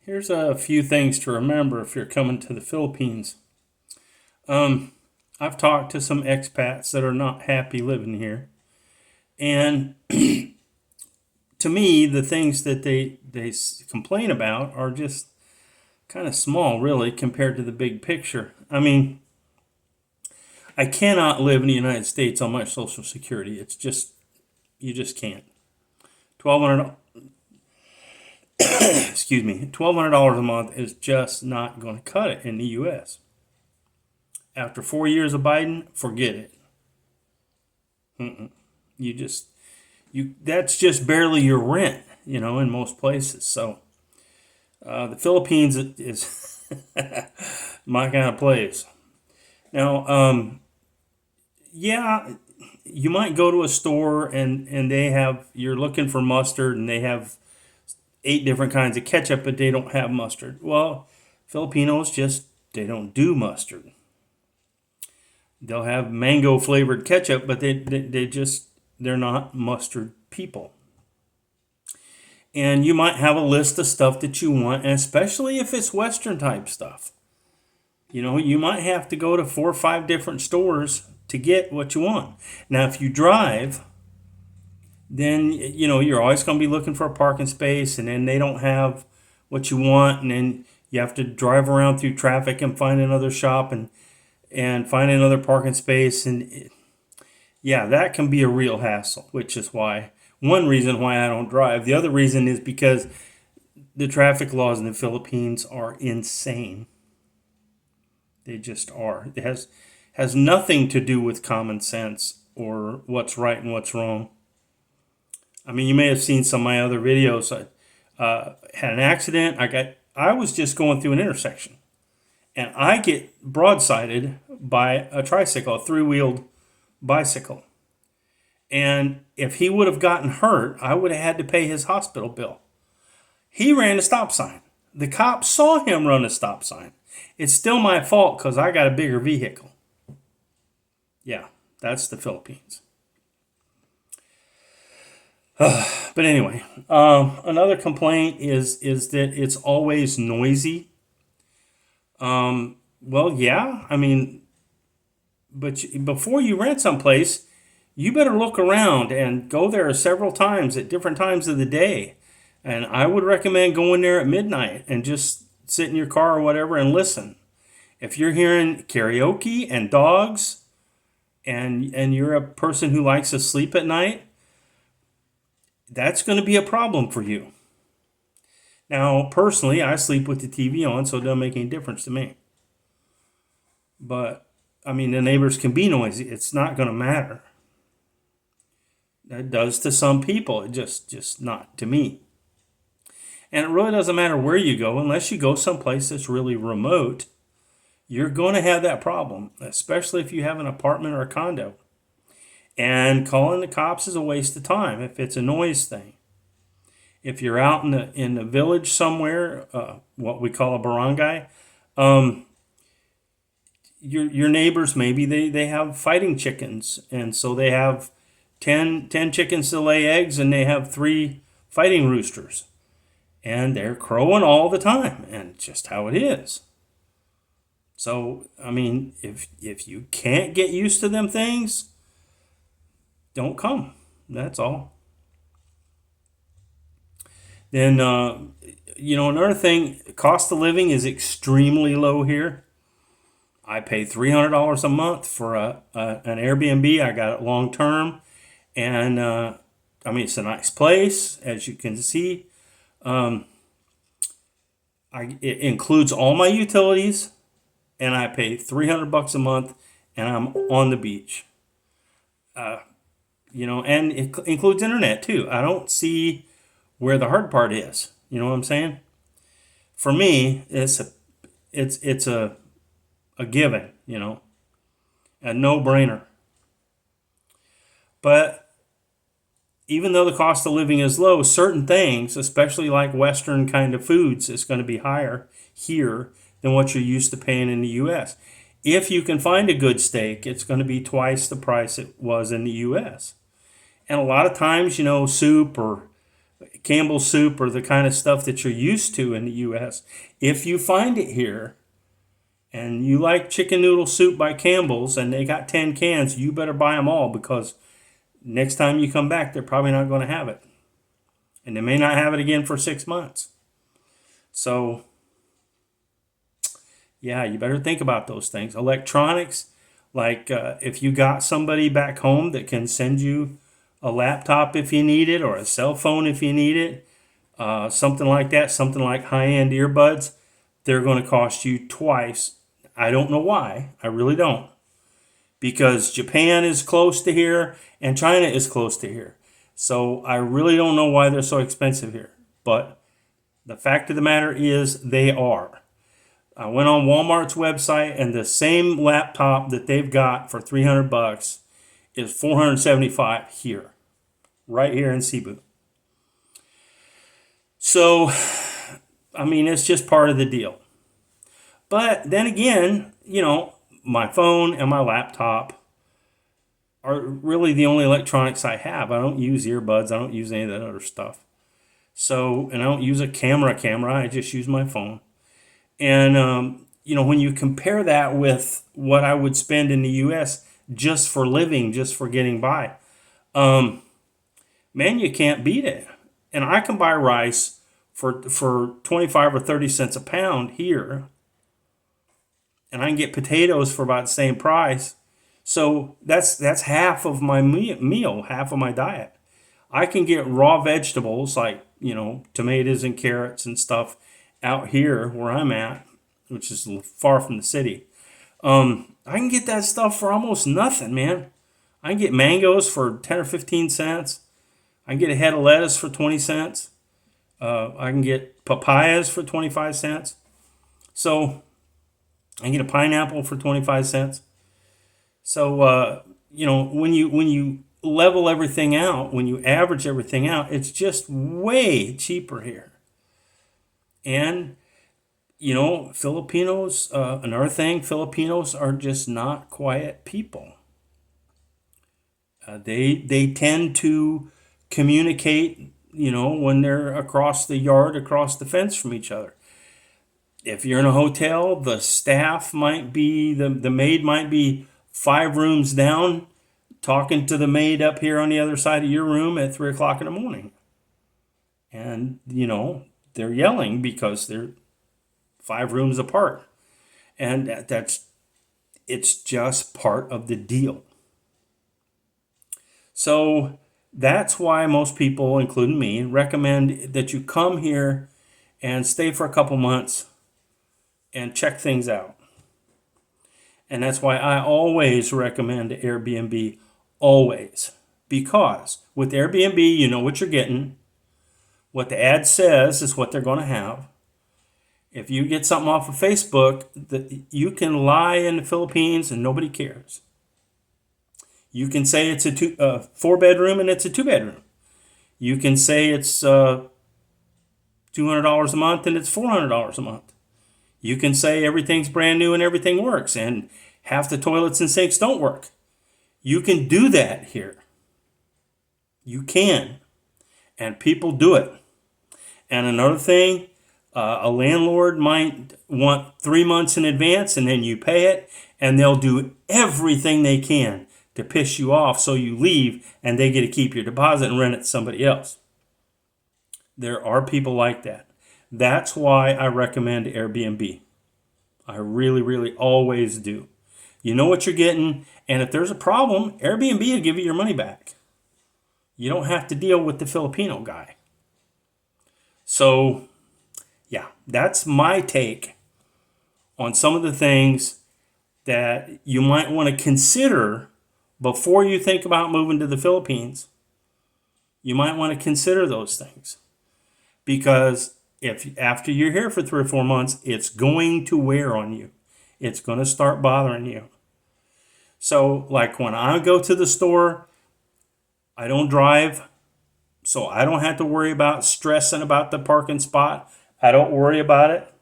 Here's a few things to remember if you're coming to the Philippines. I've talked to some expats that are not happy living here, and to me, the things that they complain about are just kind of small, really, compared to the big picture. I mean, I cannot live in the United States on my Social Security. It's just you just can't. 1,200, excuse me, $1,200 a month is just not going to cut it in the U.S. After 4 years of Biden, forget it. You just that's just barely your rent, in most places. So the Philippines is my kind of place. Now, yeah, you might go to a store and you're looking for mustard and they have 8 different kinds of ketchup, but they don't have mustard. Well, Filipinos they don't do mustard. They'll have mango flavored ketchup, but they're not mustard people. And you might have a list of stuff that you want, and especially if it's Western type stuff. You might have to go to 4 or 5 different stores to get what you want. Now, if you drive, then, you're always going to be looking for a parking space, and then they don't have what you want, and then you have to drive around through traffic and find another shop and find another parking space. And yeah, that can be a real hassle, which is one reason why I don't drive. The other reason is because the traffic laws in the Philippines are insane. They just are. It has nothing to do with common sense or what's right and what's wrong. I mean, you may have seen some of my other videos. I had an accident. I was just going through an intersection, and I get broadsided by a tricycle, a 3-wheeled bicycle. And if he would have gotten hurt, I would have had to pay his hospital bill. He ran a stop sign. The cop saw him run a stop sign. It's still my fault because I got a bigger vehicle. Yeah, that's the Philippines. But anyway, another complaint is that it's always noisy. Well, yeah, I mean, but before you rent someplace, you better look around and go there several times at different times of the day. And I would recommend going there at midnight and just sit in your car or whatever and listen. If you're hearing karaoke and dogs and you're a person who likes to sleep at night, that's going to be a problem for you. Now, personally, I sleep with the TV on, so it doesn't make any difference to me. But, I mean, the neighbors can be noisy. It's not going to matter. That does to some people. It just not to me. And it really doesn't matter where you go, unless you go someplace that's really remote. You're going to have that problem, especially if you have an apartment or a condo. And calling the cops is a waste of time if it's a noise thing. If you're out in the village somewhere, what we call a barangay, your neighbors, maybe they have fighting chickens, and so they have 10 chickens to lay eggs, and they have 3 fighting roosters. And they're crowing all the time, and just how it is. So, I mean, if you can't get used to them things, don't come. That's all. Then, another thing, cost of living is extremely low here. I pay $300 a month for an Airbnb. I got it long term. And, it's a nice place, as you can see. It includes all my utilities, and I pay $300 a month, and I'm on the beach. And it includes internet too. I don't see where the hard part is. You know what I'm saying? For me, it's a given. A no-brainer. But even though the cost of living is low, certain things, especially like Western kind of foods, is going to be higher here than what you're used to paying in the U.S. If you can find a good steak, it's going to be twice the price it was in the U.S. And a lot of times, soup or Campbell's soup or the kind of stuff that you're used to in the U.S. If you find it here and you like chicken noodle soup by Campbell's and they got 10 cans, you better buy them all, because next time you come back, they're probably not going to have it. And they may not have it again for 6 months. So, yeah, you better think about those things. Electronics, like if you got somebody back home that can send you a laptop if you need it, or a cell phone if you need it, something like that, something like high-end earbuds, they're going to cost you twice. I don't know why. I really don't. Because Japan is close to here and China is close to here. So I really don't know why they're so expensive here. But the fact of the matter is they are. I went on Walmart's website, and the same laptop that they've got for $300 is $475 here, right here in Cebu. So, I mean, it's just part of the deal. But then again, my phone and my laptop are really the only electronics I have. I don't use earbuds. I don't use any of that other stuff. So, and I don't use a camera. I just use my phone. And, when you compare that with what I would spend in the U.S. just for living, just for getting by, man, you can't beat it. And I can buy rice for 25 or 30 cents a pound here. And I can get potatoes for about the same price. So that's half of my meal, half of my diet. I can get raw vegetables like, tomatoes and carrots and stuff out here where I'm at, which is far from the city. I can get that stuff for almost nothing, man. I can get mangoes for 10 or 15 cents. I can get a head of lettuce for 20 cents. I can get papayas for 25 cents. So I can get a pineapple for 25 cents. So, when you level everything out, when you average everything out, it's just way cheaper here. And, Filipinos, another thing, Filipinos are just not quiet people. They tend to communicate, when they're across the yard, across the fence from each other. If you're in a hotel, the staff might be, the maid might be 5 rooms down talking to the maid up here on the other side of your room at 3 o'clock in the morning. And, they're yelling because they're 5 rooms apart. And it's just part of the deal. So that's why most people, including me, recommend that you come here and stay for a couple months and check things out. And that's why I always recommend Airbnb, always. Because with Airbnb, you know what you're getting. What the ad says is what they're going to have. If you get something off of Facebook, you can lie in the Philippines and nobody cares. You can say it's a 4-bedroom and it's a 2-bedroom. You can say it's $200 a month and it's $400 a month. You can say everything's brand new and everything works and half the toilets and sinks don't work. You can do that here. You can. And people do it. And another thing, a landlord might want 3 months in advance and then you pay it, and they'll do everything they can to piss you off so you leave and they get to keep your deposit and rent it to somebody else. There are people like that. That's why I recommend Airbnb. I really, really always do. You know what you're getting, and if there's a problem, Airbnb will give you your money back. You don't have to deal with the Filipino guy. So, yeah, that's my take on some of the things that you might want to consider before you think about moving to the Philippines. You might want to consider those things. Because if after you're here for 3 or 4 months, it's going to wear on you. It's going to start bothering you. So, like when I go to the store, I don't drive, so I don't have to worry about stressing about the parking spot. I don't worry about it.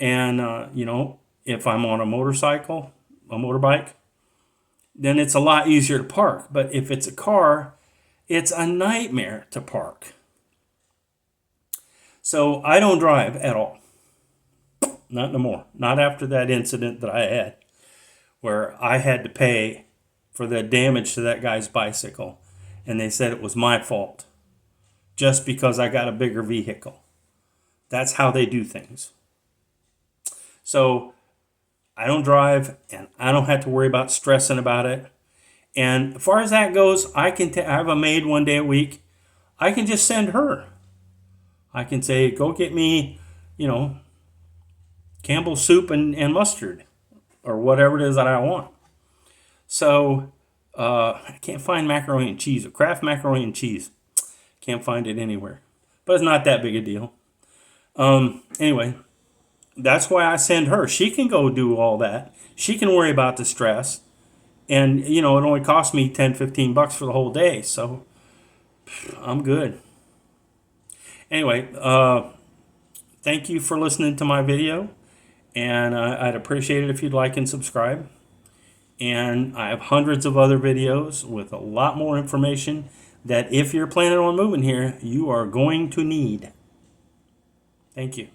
And, if I'm on a motorbike, then it's a lot easier to park. But if it's a car, it's a nightmare to park. So I don't drive at all. Not no more. Not after that incident that I had where I had to pay for the damage to that guy's bicycle. And they said it was my fault just because I got a bigger vehicle. That's how they do things. So I don't drive and I don't have to worry about stressing about it. And as far as that goes, I have a maid one day a week. I can just send her. I can say, go get me, Campbell's soup and mustard or whatever it is that I want. So I can't find macaroni and cheese or Kraft macaroni and cheese. Can't find it anywhere. But it's not that big a deal. Anyway, that's why I send her. She can go do all that. She can worry about the stress. And, it only costs me $10-15 for the whole day. So I'm good. Anyway, thank you for listening to my video. And I'd appreciate it if you'd like and subscribe. And I have hundreds of other videos with a lot more information that if you're planning on moving here, you are going to need. Thank you.